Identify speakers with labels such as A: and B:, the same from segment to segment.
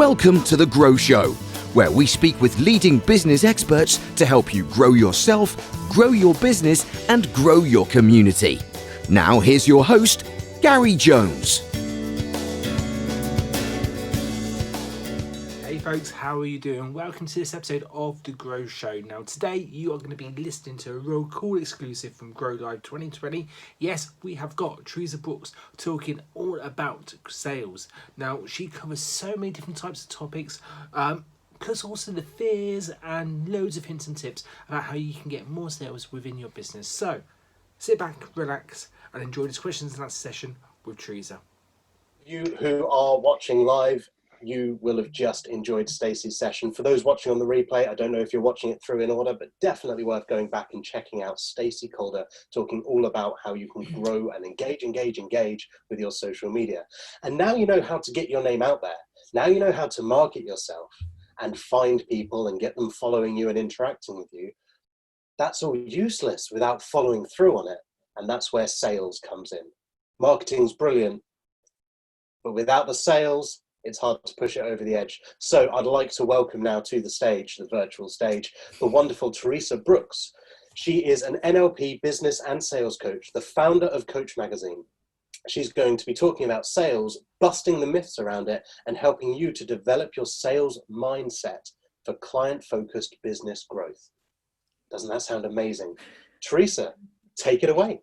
A: Welcome to The Grow Show, where we speak with leading business experts to help you grow yourself, grow your business, and grow your community. Now here's your host, Gary Jones.
B: Hey folks, how are you doing? Welcome to this episode of The Grow Show. Now today you are going to be listening to a real cool exclusive from Grow Live 2020. Yes, we have got Teresa Brooks talking all about sales. Now she covers so many different types of topics, plus also the fears and loads of hints and tips about how you can get more sales within your business. So sit back, relax and enjoy this questions and answer session with Teresa.
C: You who are watching live, you will have just enjoyed Stacey's session. For those watching on the replay, I don't know if you're watching it through in order, but definitely worth going back and checking out Stacey Calder talking all about how you can grow and engage with your social media. And now you know how to get your name out there. Now you know how to market yourself and find people and get them following you and interacting with you. That's all useless without following through on it. And that's where sales comes in. Marketing's brilliant, but without the sales, it's hard to push it over the edge. So I'd like to welcome now to the stage, the virtual stage, the wonderful Teresa Brooks. She is an NLP business and sales coach, the founder of Coach Magazine. She's going to be talking about sales, busting the myths around it, and helping you to develop your sales mindset for client-focused business growth. Doesn't that sound amazing? Teresa, take it away.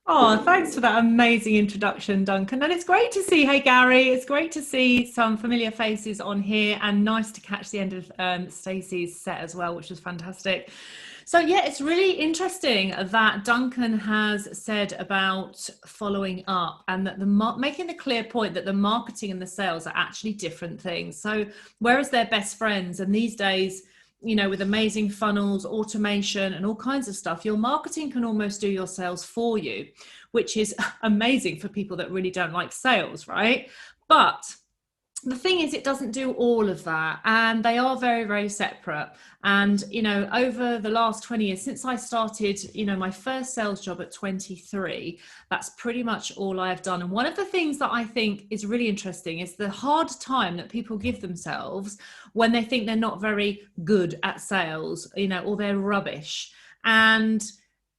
D: Oh, thanks for that amazing introduction, Duncan. And it's great to see, hey Gary, it's great to see some familiar faces on here and nice to catch the end of Stacey's set as well, which was fantastic. So yeah, it's really interesting that Duncan has said about following up and that making the clear point that the marketing and the sales are actually different things. So whereas they're best friends, and these days, you know, with amazing funnels, automation and all kinds of stuff, your marketing can almost do your sales for you, which is amazing for people that really don't like sales, right? But the thing is, it doesn't do all of that, and they are very, very separate. And, you know, over the last 20 years, since I started, you know, my first sales job at 23, that's pretty much all I've done. And one of the things that I think is really interesting is the hard time that people give themselves when they think they're not very good at sales, you know, or they're rubbish. And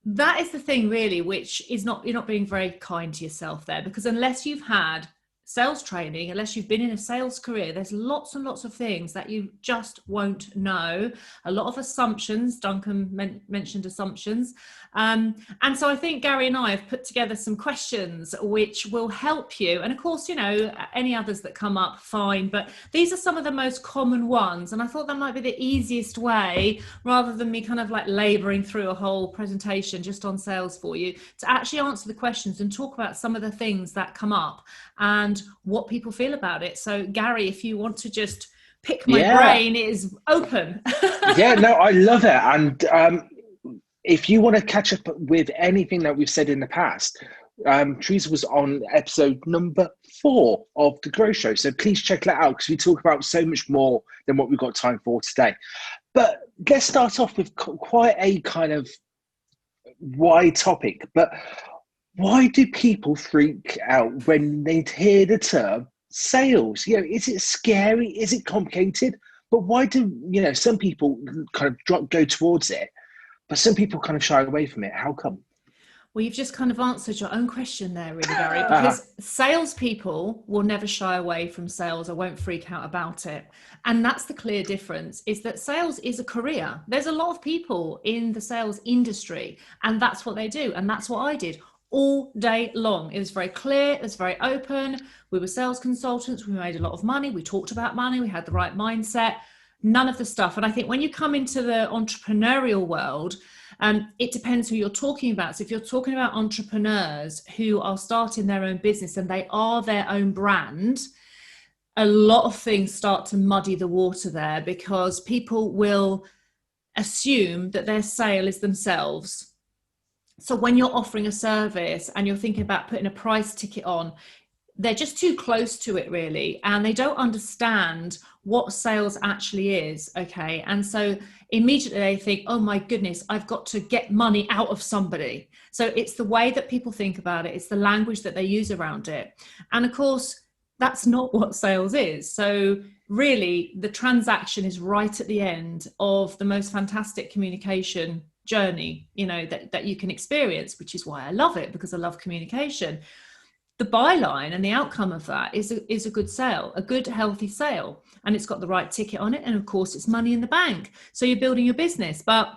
D: that is the thing really, which is you're not being very kind to yourself there, because unless you've had sales training, unless you've been in a sales career, there's lots and lots of things that you just won't know. A lot of assumptions. Duncan mentioned assumptions. And so I think Gary and I have put together some questions which will help you. And of course, you know, any others that come up, fine. But these are some of the most common ones. And I thought that might be the easiest way, rather than me kind of like laboring through a whole presentation just on sales for you, to actually answer the questions and talk about some of the things that come up and what people feel about it. So Gary, if you want to just pick my brain, it is open.
E: Yeah, no, I love it. And if you want to catch up with anything that we've said in the past, Teresa was on episode number 4 of The Grow Show. So please check that out, because we talk about so much more than what we've got time for today. But let's start off with quite a kind of wide topic. But why do people freak out when they hear the term sales? You know, is it scary? Is it complicated? But why do, you know, some people kind of go towards it, but some people kind of shy away from it? How come?
D: Well, you've just kind of answered your own question there, really, Gary, because salespeople will never shy away from sales or won't freak out about it. And that's the clear difference, is that sales is a career. There's a lot of people in the sales industry, and that's what they do. And that's what I did all day long. It was very clear, it was very open. We were sales consultants, we made a lot of money, we talked about money, we had the right mindset, none of the stuff. And I think when you come into the entrepreneurial world, it depends who you're talking about. So if you're talking about entrepreneurs who are starting their own business and they are their own brand, a lot of things start to muddy the water there, because people will assume that their sale is themselves. So when you're offering a service and you're thinking about putting a price ticket on, they're just too close to it really, and they don't understand what sales actually is. Okay. And so immediately they think, oh my goodness, I've got to get money out of somebody. So it's the way that people think about it. It's the language that they use around it. And of course, That's not what sales is. So really, the transaction is right at the end of the most fantastic communication journey, that you can experience, which is why I love it, because I love communication. The byline and the outcome of that is a good sale, a good, healthy sale. And it's got the right ticket on it. And of course, it's money in the bank. So you're building your business. But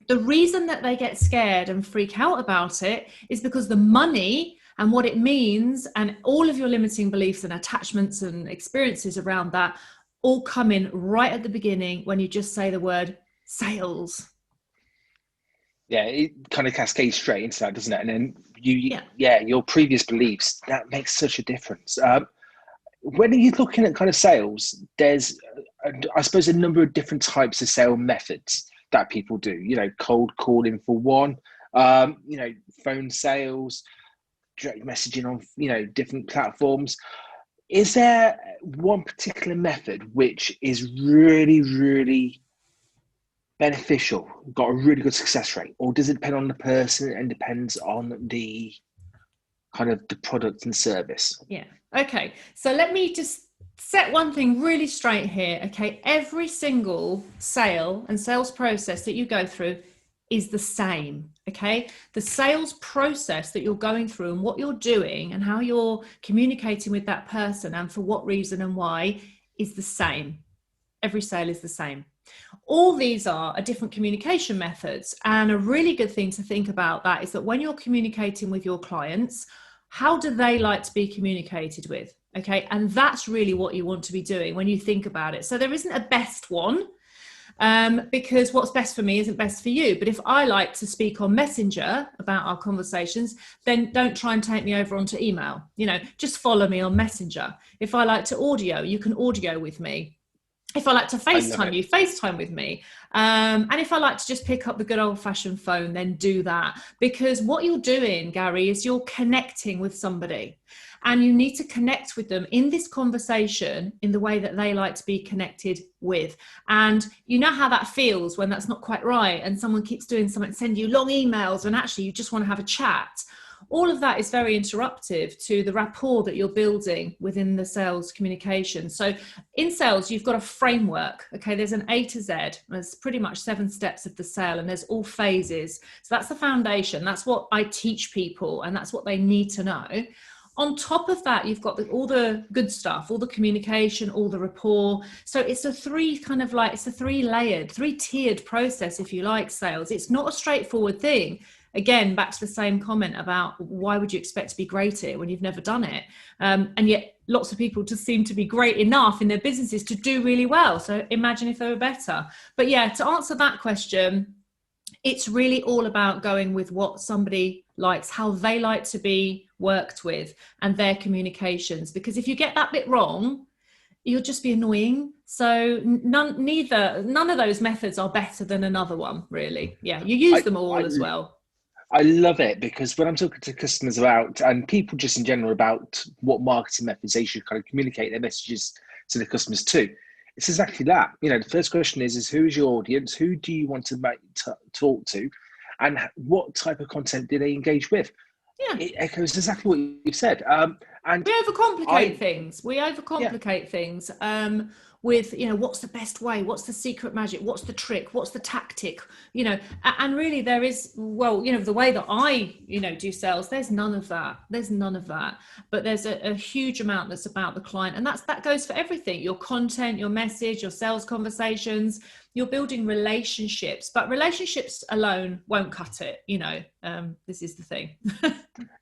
D: the reason that they get scared and freak out about it is because the money and what it means and all of your limiting beliefs and attachments and experiences around that all come in right at the beginning when you just say the word sales.
E: Yeah, it kind of cascades straight into that, doesn't it? And then your previous beliefs, that makes such a difference. When you're looking at kind of sales, there's, I suppose, a number of different types of sale methods that people do. Cold calling for one, phone sales, direct messaging on, different platforms. Is there one particular method which is really, really beneficial, got a really good success rate, or does it depend on the person and depends on the kind of the product and service?
D: Yeah. Okay. So let me just set one thing really straight here. Okay. Every single sale and sales process that you go through is the same. Okay. The sales process that you're going through and what you're doing and how you're communicating with that person and for what reason and why is the same. Every sale is the same. All these are different communication methods. And a really good thing to think about that is that when you're communicating with your clients, how do they like to be communicated with? Okay. And that's really what you want to be doing when you think about it. So there isn't a best one, because what's best for me isn't best for you. But if I like to speak on Messenger about our conversations, then don't try and take me over onto email. Just follow me on Messenger. If I like to audio, you can audio with me. If I like to FaceTime you, FaceTime with me. And if I like to just pick up the good old fashioned phone, then do that. Because what you're doing, Gary, is you're connecting with somebody. And you need to connect with them in this conversation in the way that they like to be connected with. And you know how that feels when that's not quite right. And someone keeps doing something, send you long emails, and actually you just want to have a chat. All of that is very interruptive to the rapport that you're building within the sales communication. So in sales, you've got a framework. Okay, there's an A to Z. There's pretty much 7 steps of the sale, and there's all phases. So that's the foundation. That's what I teach people, and that's what they need to know. On top of that, you've got all the good stuff, all the communication, all the rapport. So it's a 3-layered, 3-tiered process, if you like, sales. It's not a straightforward thing. Again, back to the same comment about why would you expect to be great at it when you've never done it? And yet lots of people just seem to be great enough in their businesses to do really well. So imagine if they were better. But yeah, to answer that question, it's really all about going with what somebody likes, how they like to be worked with, and their communications. Because if you get that bit wrong, you'll just be annoying. So none of those methods are better than another one, really. Yeah, you use them all as well.
E: I love it, because when I'm talking to customers about, and people just in general, about what marketing methods they should kind of communicate their messages to the customers to, it's exactly that. The first question is who is your audience? Who do you want to talk to? And what type of content do they engage with? Yeah. It echoes exactly what you've said. And
D: we overcomplicate things. Things with, what's the best way? What's the secret magic? What's the trick? What's the tactic? And really there is, the way that I, do sales, there's none of that. But there's a huge amount that's about the client. And that goes for everything, your content, your message, your sales conversations. You're building relationships, but relationships alone won't cut it. This is the thing.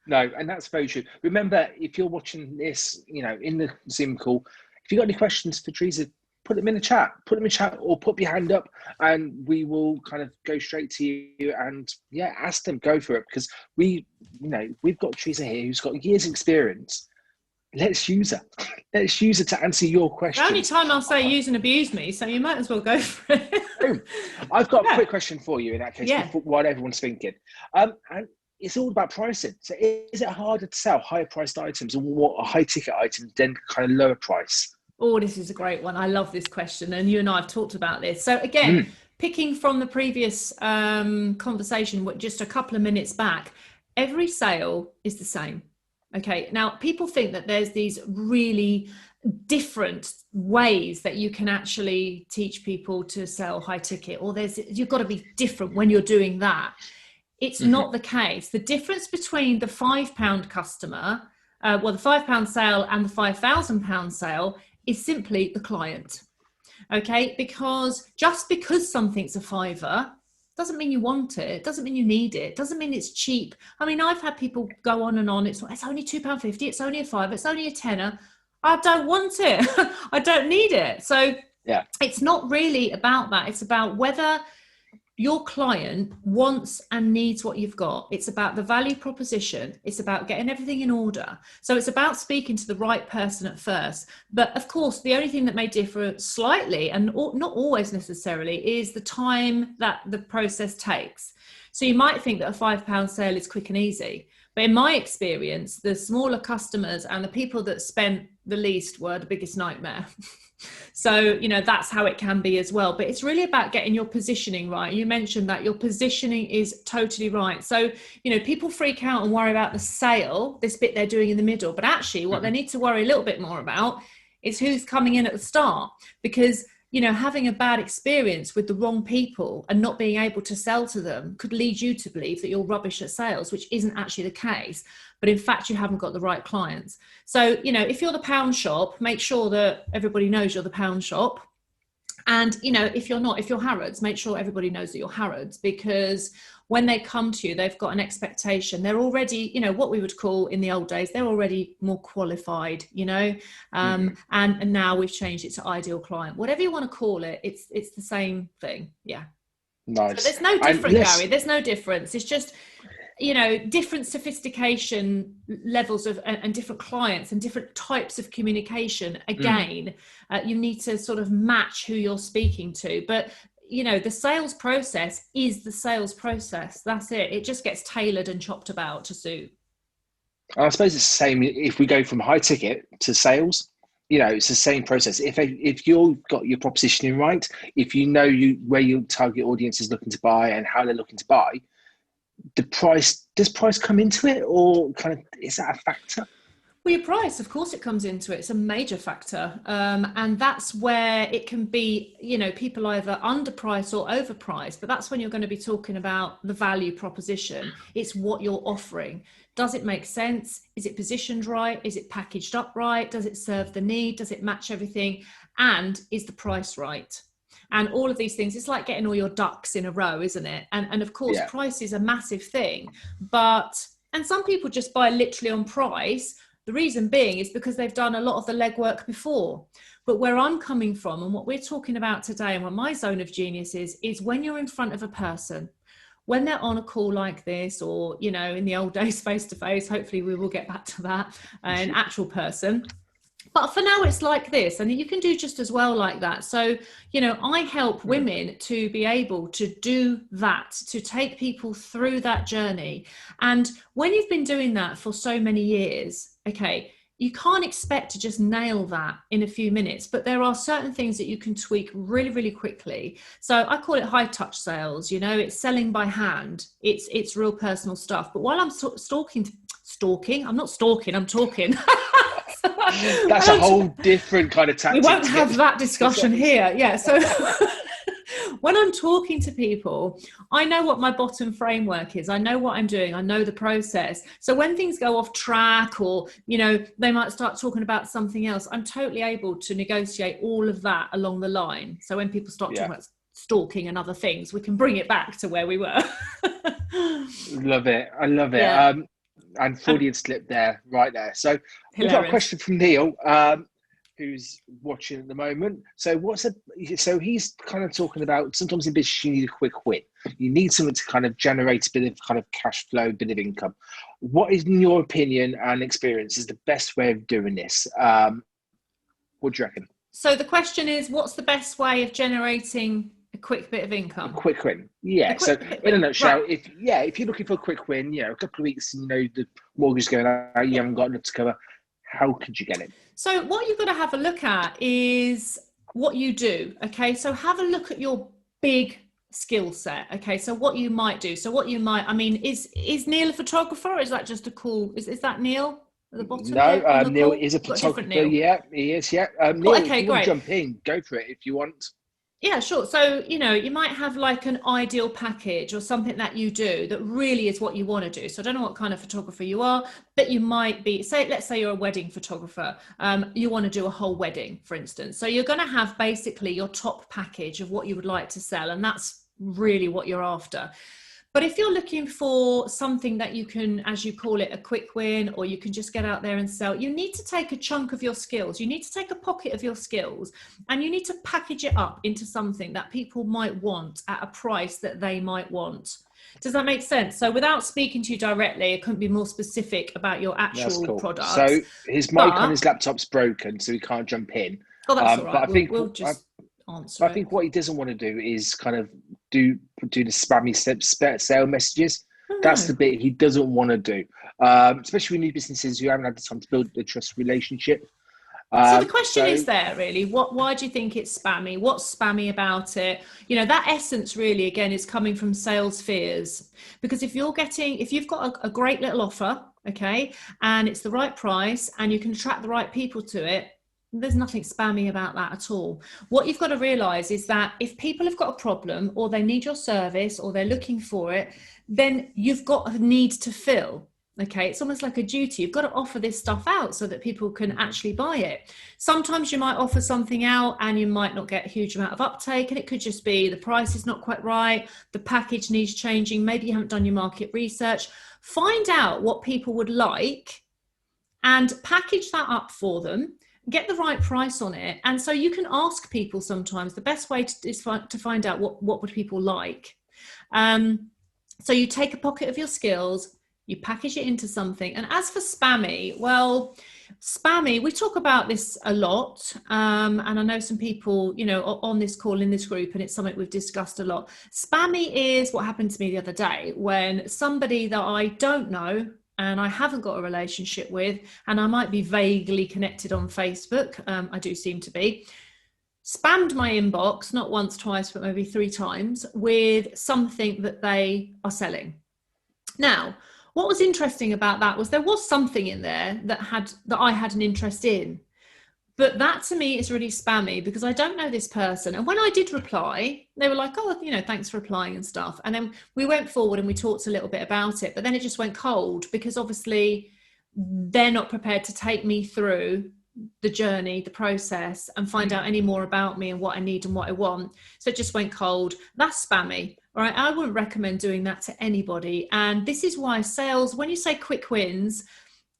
E: No, and that's very true. Remember, if you're watching this, in the Zoom call, if you've got any questions for Teresa, put them in the chat. Or put your hand up, and we will kind of go straight to you and ask them. Go for it, because we've got Teresa here who's got years' experience. Let's use her. Let's use her to answer your question.
D: The only time I'll say use and abuse me, so you might as well go for it.
E: I've got a quick question for you in that case, before what everyone's thinking. And it's all about pricing. So is it harder to sell higher priced items or high ticket items than kind of lower price?
D: Oh, this is a great one. I love this question. And you and I have talked about this. So again, picking from the previous conversation, just a couple of minutes back, every sale is the same. Okay, now people think that there's these really different ways that you can actually teach people to sell high ticket, or you've got to be different when you're doing that. It's not the case. The difference between the £5 customer, the £5 sale and the £5,000 sale is simply the client. Okay, because just because something's a fiver doesn't mean you want it, doesn't mean you need it, doesn't mean it's cheap. I mean, I've had people go on and on, it's only £2.50, it's only a fiver, it's only a tenner. I don't want it. I don't need it. So
E: yeah,
D: it's not really about that. It's about whether your client wants and needs what you've got. It's about the value proposition. It's about getting everything in order. So it's about speaking to the right person at first. But of course, the only thing that may differ slightly, and not always necessarily, is the time that the process takes. So you might think that a £5 sale is quick and easy. But in my experience, the smaller customers and the people that spent the least were the biggest nightmare. So, that's how it can be as well. But it's really about getting your positioning right. You mentioned that your positioning is totally right. So, people freak out and worry about the sale, this bit they're doing in the middle. But actually, what they need to worry a little bit more about is who's coming in at the start. Because having a bad experience with the wrong people and not being able to sell to them could lead you to believe that you're rubbish at sales, which isn't actually the case. But in fact, you haven't got the right clients. So, if you're the pound shop, make sure that everybody knows you're the pound shop. And, if you're Harrods, make sure everybody knows that you're Harrods, because when they come to you, they've got an expectation. They're already, what we would call in the old days, they're already more qualified, and now we've changed it to ideal client. Whatever you want to call it, it's the same thing. Yeah.
E: Nice.
D: So there's no difference, Gary. There's no difference. It's just, different sophistication levels of and different clients and different types of communication. Again, you need to sort of match who you're speaking to. But the sales process is the sales process. That's it. It just gets tailored and chopped about to suit.
E: I suppose it's the same if we go from high ticket to sales. It's the same process. If you've got your propositioning right, if you know where your target audience is looking to buy and how they're looking to buy, does price come into it, or kind of is that a factor?
D: Well, your price, of course, it comes into it. It's a major factor. And that's where it can be, people either underprice or overprice. But that's when you're going to be talking about the value proposition. It's what you're offering. Does it make sense? Is it positioned right? Is it packaged up right? Does it serve the need? Does it match everything? And is the price right? And all of these things, it's like getting all your ducks in a row, isn't it? And of course, price is a massive thing. And some people just buy literally on price. The reason being is because they've done a lot of the legwork before. But where I'm coming from and what we're talking about today and what my zone of genius is when you're in front of a person, when they're on a call like this, or, in the old days, face-to-face, hopefully we will get back to that, an actual person. But for now, it's like this, and you can do just as well like that. So, I help women to be able to do that, to take people through that journey. And when you've been doing that for so many years, okay, you can't expect to just nail that in a few minutes, but there are certain things that you can tweak really, really quickly. So I call it high touch sales. It's selling by hand. It's real personal stuff. But while I'm stalking, I'm not stalking, I'm talking.
E: That's a whole different kind of tactic.
D: We won't have that discussion here. Yeah. So when I'm talking to people, I know what my bottom framework is. I know what I'm doing. I know the process. So when things go off track, or, they might start talking about something else, I'm totally able to negotiate all of that along the line. So when people start talking about stalking and other things, we can bring it back to where we were.
E: Love it. I love it.
D: Yeah.
E: And Freudian slip there, right there. So
D: Hilarious.
E: we've got a question from Neil, who's watching at the moment. So so he's kind of talking about, sometimes in business you need a quick win. You need something to kind of generate a bit of kind of cash flow, a bit of income. What is, in your opinion and experience, is the best way of doing this? What do you reckon?
D: So the question is, what's the best way of generating a quick bit of income?
E: A quick win. Yeah. So in a nutshell, if you're looking for a quick win, a couple of weeks, the mortgage is going out, you haven't got enough to cover, how could you get it?
D: So what you've got to have a look at is what you do. Okay. So have a look at your big skill set. Okay. So what you might do. So what you might, is Neil a photographer, or is that just a cool, is that Neil? at the bottom
E: No,
D: here on the
E: Neil
D: call?
E: is a
D: Got a different
E: photographer.
D: Neil.
E: Yeah, he is. Yeah,
D: Oh,
E: Neil, if
D: okay,
E: you want
D: great.
E: to jump in, go for it if you want.
D: Yeah, sure. So, you might have like an ideal package or something that you do that really is what you want to do. So I don't know what kind of photographer you are, but you might be, let's say you're a wedding photographer. You want to do a whole wedding, for instance. So you're going to have basically your top package of what you would like to sell. And that's really what you're after. But if you're looking for something that you can, as you call it, a quick win, or you can just get out there and sell, you need to take a chunk of your skills. You need to take a pocket of your skills and you need to package it up into something that people might want at a price that they might want. Does that make sense? So without speaking to you directly, I couldn't be more specific about your actual
E: Cool.
D: products.
E: So his mic on his laptop's broken, so he can't jump in.
D: Oh, that's all right.
E: But I think
D: we'll just answer it.
E: I think what he doesn't want to do is kind of do the spammy sale messages. That's the bit he doesn't want to do, especially with new businesses who haven't had the time to build a trust relationship.
D: So the question is there really, why do you think it's spammy? What's spammy about it? That essence really, again, is coming from sales fears. Because if you've got a great little offer, okay, and it's the right price and you can attract the right people to it, there's nothing spammy about that at all. What you've got to realize is that if people have got a problem or they need your service or they're looking for it, then you've got a need to fill. Okay, it's almost like a duty. You've got to offer this stuff out so that people can actually buy it. Sometimes you might offer something out and you might not get a huge amount of uptake, and it could just be the price is not quite right, the package needs changing, maybe you haven't done your market research. Find out what people would like and package that up for them. Get the right price on it. And so you can ask people sometimes. The best way is to find out what would people like. So you take a pocket of your skills, you package it into something. And as for spammy, well, we talk about this a lot. And I know some people, on this call in this group, and it's something we've discussed a lot. Spammy is what happened to me the other day when somebody that I don't know and I haven't got a relationship with, and I might be vaguely connected on Facebook, I do seem to be, spammed my inbox, not once, twice, but maybe 3 times, with something that they are selling. Now, what was interesting about that was there was something in there that I had an interest in. But that to me is really spammy because I don't know this person. And when I did reply, they were like, oh, thanks for replying and stuff. And then we went forward and we talked a little bit about it, but then it just went cold because obviously they're not prepared to take me through the journey, the process, and find out any more about me and what I need and what I want. So it just went cold. That's spammy. All right. I wouldn't recommend doing that to anybody. And this is why sales, when you say quick wins,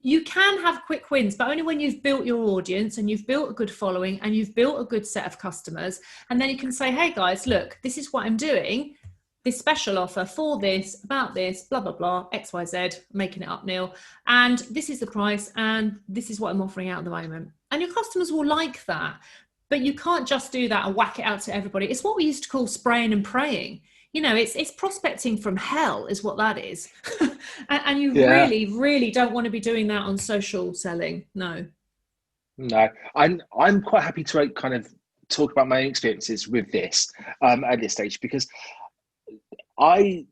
D: you can have quick wins, but only when you've built your audience and you've built a good following and you've built a good set of customers. And then you can say, hey guys, look, this is what I'm doing. This special offer for this, about this, blah, blah, blah, XYZ, making it up, Neil. And this is the price and this is what I'm offering out at the moment. And your customers will like that, but you can't just do that and whack it out to everybody. It's what we used to call spraying and praying. It's prospecting from hell is what that is. and you really, really don't want to be doing that on social selling. No.
E: I'm quite happy to kind of talk about my experiences with this at this stage, because I've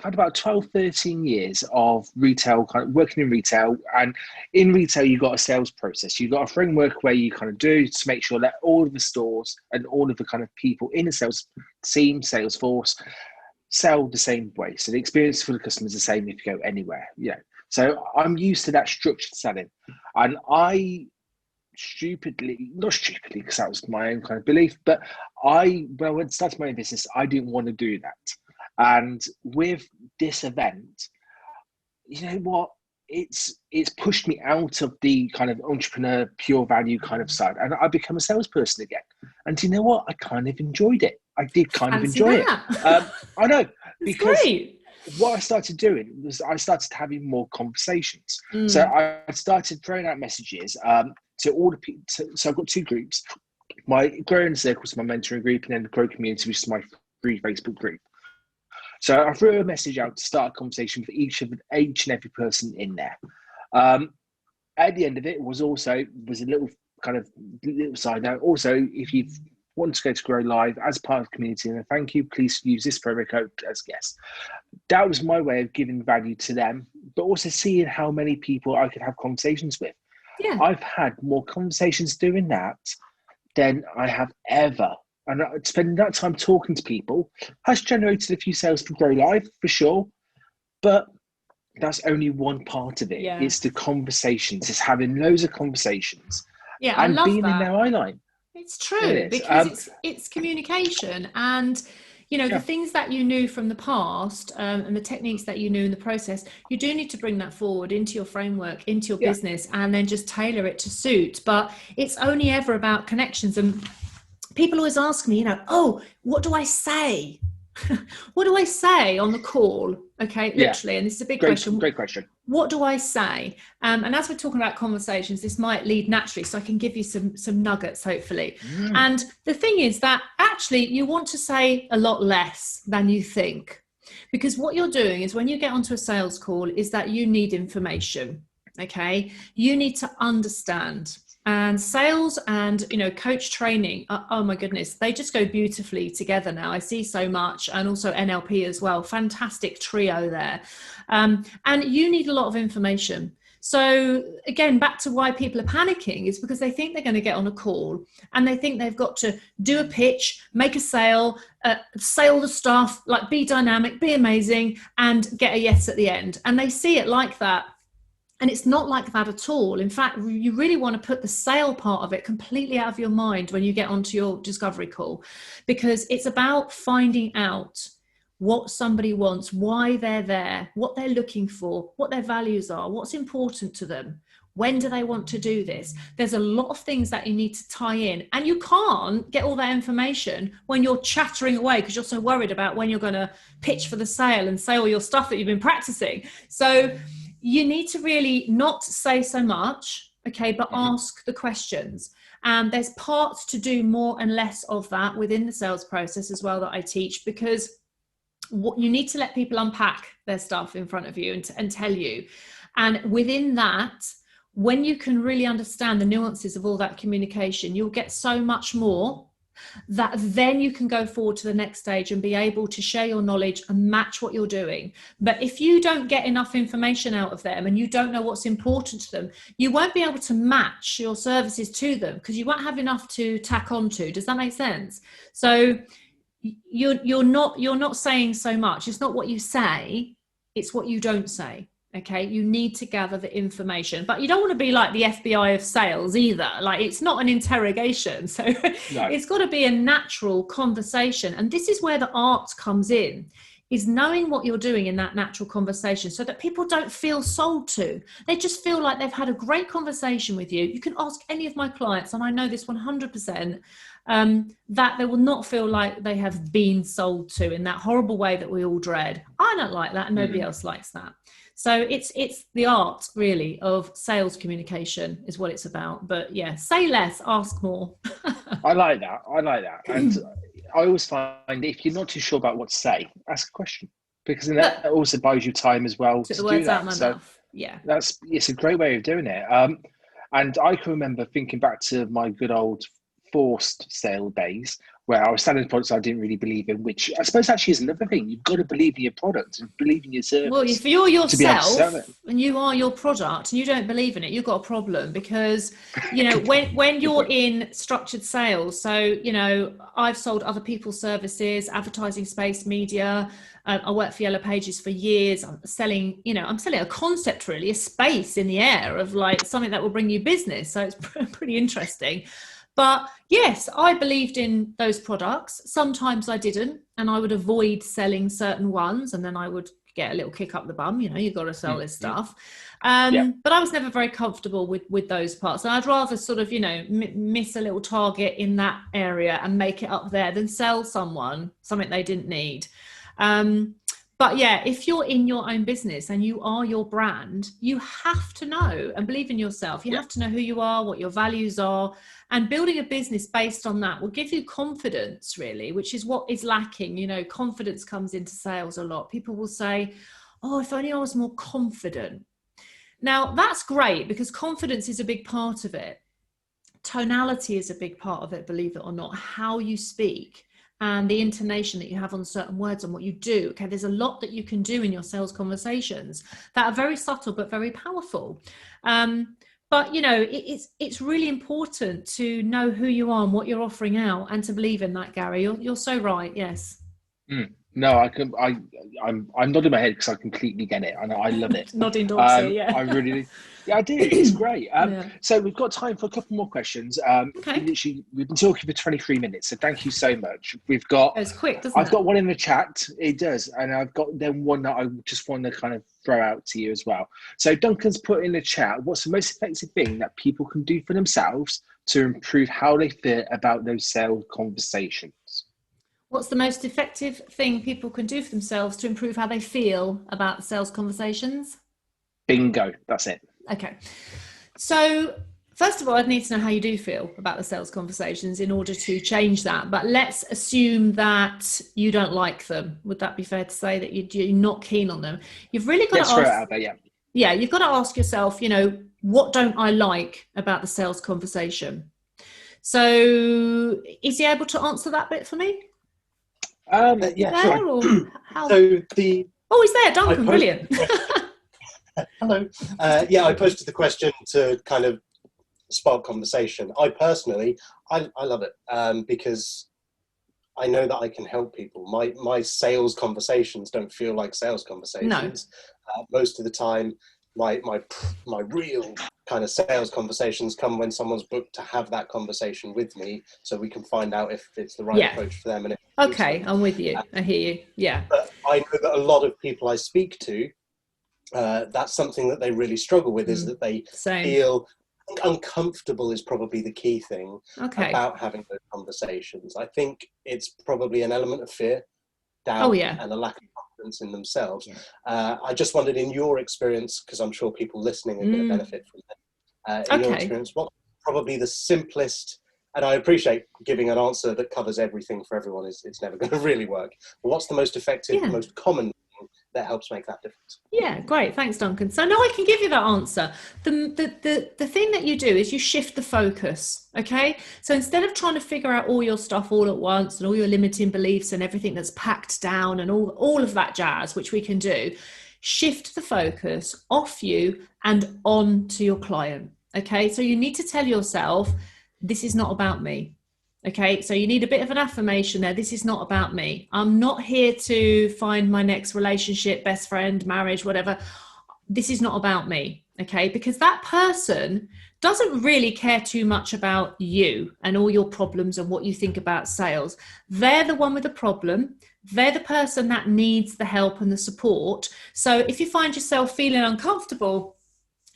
E: had about 12, 13 years of retail, kind of working in retail. And in retail, you've got a sales process. You've got a framework where you kind of do to make sure that all of the stores and all of the kind of people in a sales team, sales force, sell the same way. So the experience for the customer is the same if you go anywhere. So I'm used to that structured selling. And not stupidly, because that was my own kind of belief, but when I started my own business, I didn't want to do that. And with this event, you know what? It's pushed me out of the kind of entrepreneur, pure value kind of side, and I become a salesperson again. And do you know what? I kind of enjoyed it. I did kind of enjoy it. I know, because great. What I started doing was I started having more conversations. So I started throwing out messages to all the people. So I've got 2 groups. My growing circle is my mentoring group, and then the grow community, which is my free Facebook group. So I threw a message out to start a conversation with each and every person in there. At the end of it was a little side note. Also, if you've want to go to Grow Live as part of the community, and thank you, please use this promo code as guest. That was my way of giving value to them, but also seeing how many people I could have conversations with.
D: Yeah.
E: I've had more conversations doing that than I have ever. And spending that time talking to people has generated a few sales for Grow Live, for sure. But that's only one part of it.
D: Yeah.
E: It's the conversations. It's having loads of conversations.
D: Yeah, I
E: and
D: love
E: being
D: that.
E: in their eye line.
D: It's true,
E: It is.
D: because it's communication, and the things that you knew from the past, and the techniques that you knew in the process, you do need to bring that forward into your framework, into your business, and then just tailor it to suit. But it's only ever about connections. And people always ask me, oh, what do I say? What do I say on the call? Okay, literally, and this is a big question.
E: Great question.
D: What do I say? And as we're talking about conversations, this might lead naturally, so I can give you some nuggets, hopefully. And the thing is that actually you want to say a lot less than you think, because what you're doing is when you get onto a sales call is that you need information. Okay, you need to understand. And sales and coach training, oh my goodness, they just go beautifully together now. I see so much, and also NLP as well. Fantastic trio there. And you need a lot of information. So again, back to why people are panicking is because they think they're going to get on a call and they think they've got to do a pitch, make a sale, sell the stuff, like be dynamic, be amazing, and get a yes at the end. And they see it like that. And it's not like that at all. In fact, you really want to put the sale part of it completely out of your mind when you get onto your discovery call, because it's about finding out what somebody wants, why they're there, what they're looking for, what their values are, what's important to them. When do they want to do this? There's a lot of things that you need to tie in, and you can't get all that information when you're chattering away because you're so worried about when you're going to pitch for the sale and say all your stuff that you've been practicing. So you need to really not say so much, okay, but ask the questions. And there's parts to do more and less of that within the sales process as well that I teach, because you need to let people unpack their stuff in front of you and tell you. And within that, when you can really understand the nuances of all that communication, you'll get so much more that then you can go forward to the next stage and be able to share your knowledge and match what you're doing. But if you don't get enough information out of them and you don't know what's important to them, you won't be able to match your services to them because you won't have enough to tack on to. Does that make sense? So you're not saying so much. It's not what you say, it's what you don't say. Okay, you need to gather the information, but you don't want to be like the FBI of sales either. Like, it's not an interrogation. So no. It's got to be a natural conversation. And this is where the art comes in, is knowing what you're doing in that natural conversation so that people don't feel sold to. They just feel like they've had a great conversation with you. You can ask any of my clients, and I know this 100%, that they will not feel like they have been sold to in that horrible way that we all dread. I don't like that, and nobody else likes that. So it's the art, really, of sales communication is what it's about. But yeah, say less, ask more.
E: I like that. And I always find if you're not too sure about what to say, ask a question, because then that also buys you time as well to do that. Mouth. Yeah, it's a great way of doing it. And I can remember thinking back to my good old forced sale days where I was selling products I didn't really believe in, which I suppose actually is another thing. You've got to believe in your product and believe in your service.
D: Well, if you're yourself and you are your product and you don't believe in it, you've got a problem, because, when you're in structured sales, so, I've sold other people's services, advertising space, media. I worked for Yellow Pages for years. I'm selling a concept, really, a space in the air of like something that will bring you business. So it's pretty interesting. But yes, I believed in those products. Sometimes I didn't, and I would avoid selling certain ones, and then I would get a little kick up the bum. You've got to sell this stuff. But I was never very comfortable with those parts. And I'd rather sort of, miss a little target in that area and make it up there than sell someone something they didn't need. But yeah, if you're in your own business and you are your brand, you have to know and believe in yourself. You have to know who you are, what your values are, and building a business based on that will give you confidence, really, which is what is lacking. Confidence comes into sales a lot. People will say, oh, if only I was more confident. Now, that's great because confidence is a big part of it. tonality is a big part of it, believe it or not. How you speak and the intonation that you have on certain words and what you do. Okay, there's a lot that you can do in your sales conversations that are very subtle but very powerful. But you know, it's really important to know who you are and what you're offering out, and to believe in that, Gary. You're so right. Yes.
E: No, I'm nodding my head because I completely get it, and I love it.
D: Nodding dogs here, yeah.
E: I really, yeah, I do. It's great.
D: Yeah.
E: So we've got time for a couple more questions.
D: Okay.
E: Literally, we've been talking for 23 minutes, so thank you so much. We've got.
D: It's quick, doesn't it?
E: I've got one in the chat. It does, and I've got then one that I just want to kind of throw out to you as well. So Duncan's put in the chat, what's the most effective thing that people can do for themselves to improve how they feel about those sales conversations?
D: What's the most effective thing people can do for themselves to improve how they feel about the sales conversations?
E: Bingo, that's it.
D: Okay. So first of all, I'd need to know how you do feel about the sales conversations in order to change that. But let's assume that you don't like them. Would that be fair to say that you're not keen on them? You've really got to ask. Yeah, you've got to ask yourself, you know, what don't I like about the sales conversation? So is he able to answer that bit for me?
C: Yeah, sure.
D: So he's there, Duncan. Brilliant.
C: Hello. Yeah, I posted the question to kind of spark conversation. I personally, I love it because I know that I can help people. My sales conversations don't feel like sales conversations. No. Most of the time, my real kind of sales conversations come when someone's booked to have that conversation with me, so we can find out if it's the right approach for them. And
D: okay, I'm with you. I hear you. Yeah.
C: But I know that a lot of people I speak to, that's something that they really struggle with, is that they feel uncomfortable is probably the key thing about having those conversations. I think it's probably an element of fear, doubt, and a lack of confidence in themselves. I just wondered, in your experience, because I'm sure people listening are going to benefit from it, in your experience, what probably the simplest, and I appreciate giving an answer that covers everything for everyone, it's never going to really work, but what's the most effective, most common thing that helps make that difference?
D: Yeah, great. Thanks, Duncan. So now I can give you that answer. The thing that you do is you shift the focus, okay? So instead of trying to figure out all your stuff all at once and all your limiting beliefs and everything that's packed down and all of that jazz, which we can do, shift the focus off you and on to your client, okay? So you need to tell yourself, this is not about me. Okay, so you need a bit of an affirmation there. This is not about me. I'm not here to find my next relationship, best friend, marriage, whatever. This is not about me. Okay, because that person doesn't really care too much about you and all your problems and what you think about sales. They're the one with the problem. They're the person that needs the help and the support. So if you find yourself feeling uncomfortable,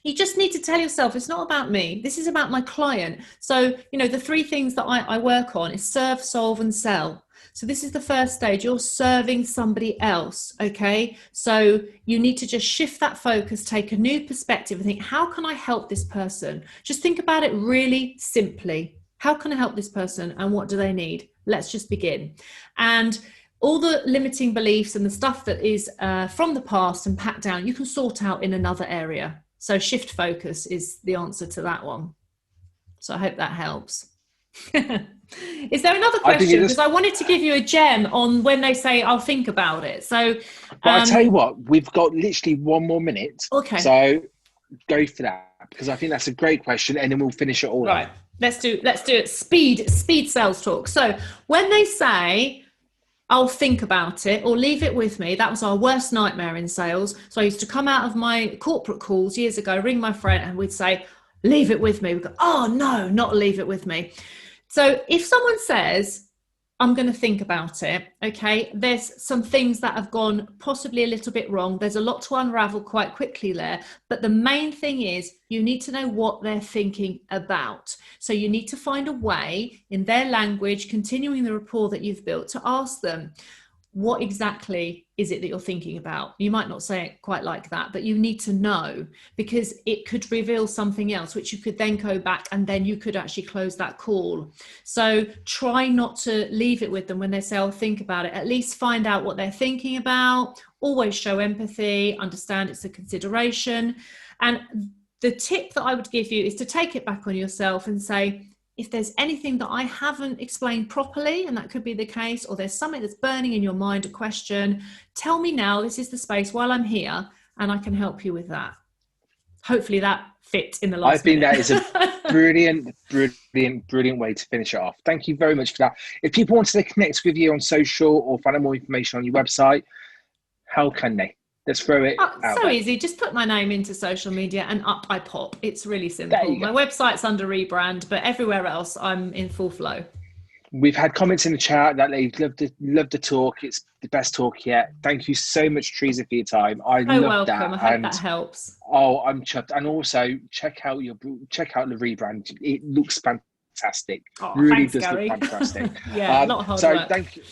D: you just need to tell yourself, it's not about me. This is about my client. So, you know, the three things that I work on is serve, solve, and sell. So this is the first stage. You're serving somebody else, okay? So you need to just shift that focus, take a new perspective and think, how can I help this person? Just think about it really simply. How can I help this person and what do they need? Let's just begin. And all the limiting beliefs and the stuff that is from the past and packed down, you can sort out in another area. So shift focus is the answer to that one. So I hope that helps. Is there another question? Because I wanted to give you a gem on when they say, I'll think about it. So
E: I'll tell you what, we've got literally 1 more minute.
D: Okay.
E: So go for that, because I think that's a great question, and then we'll finish it all.
D: Right. Let's do it. Speed sales talk. So when they say, I'll think about it or leave it with me. That was our worst nightmare in sales. So I used to come out of my corporate calls years ago, ring my friend and we'd say, leave it with me. We'd go, oh no, not leave it with me. So if someone says, I'm going to think about it, okay, there's some things that have gone possibly a little bit wrong. There's a lot to unravel quite quickly there. But the main thing is you need to know what they're thinking about. So you need to find a way in their language, continuing the rapport that you've built, to ask them, what exactly is it that you're thinking about? You might not say it quite like that, but you need to know, because it could reveal something else, which you could then go back and then you could actually close that call. So try not to leave it with them when they say, I'll think about it. At least find out what they're thinking about. Always show empathy, understand it's a consideration. And the tip that I would give you is to take it back on yourself and say, If there's anything that I haven't explained properly, and that could be the case, or there's something that's burning in your mind, a question, tell me now. This is the space while I'm here, and I can help you with that. Hopefully that fits in the last
E: I think
D: minute.
E: that is a brilliant way to finish it off. Thank you very much for that. If people want to connect with you on social or find out more information on your website, how can they? Let's throw it out
D: so
E: there.
D: easy. Just put my name into social media and up I pop. It's really simple. My website's under rebrand, but everywhere else I'm in full flow.
E: We've had comments in the chat that they love the talk. It's the best talk yet. Thank you so much, Teresa, for your time. I love that.
D: I hope that helps.
E: Oh, I'm chuffed. And also check out the rebrand. It looks fantastic.
D: Thanks,
E: does
D: Gary.
E: look fantastic.
D: A lot of hard work.
E: Thank you.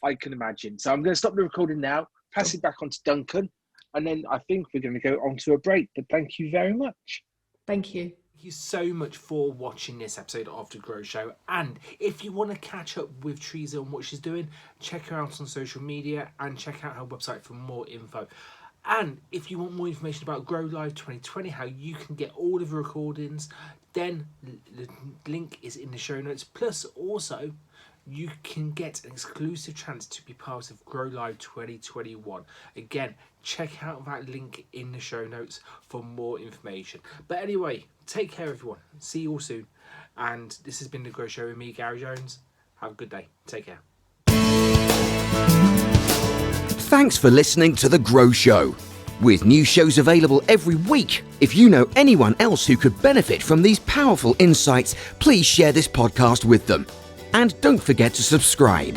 E: I can imagine. So I'm going to stop the recording now. Pass it back on to Duncan, and then I think we're going to go on to a break. But thank you very much.
D: Thank you.
B: Thank you so much for watching this episode of The Grow Show. And if you want to catch up with Teresa and what she's doing, check her out on social media and check out her website for more info. And if you want more information about Grow Live 2020, how you can get all of the recordings, then the link is in the show notes. Plus, also, you can get an exclusive chance to be part of Grow Live 2021. Again, check out that link in the show notes for more information. But anyway, take care, everyone. See you all soon. And this has been The Grow Show with me, Gary Jones. Have a good day. Take care.
A: Thanks for listening to The Grow Show. With new shows available every week, if you know anyone else who could benefit from these powerful insights, please share this podcast with them. And don't forget to subscribe.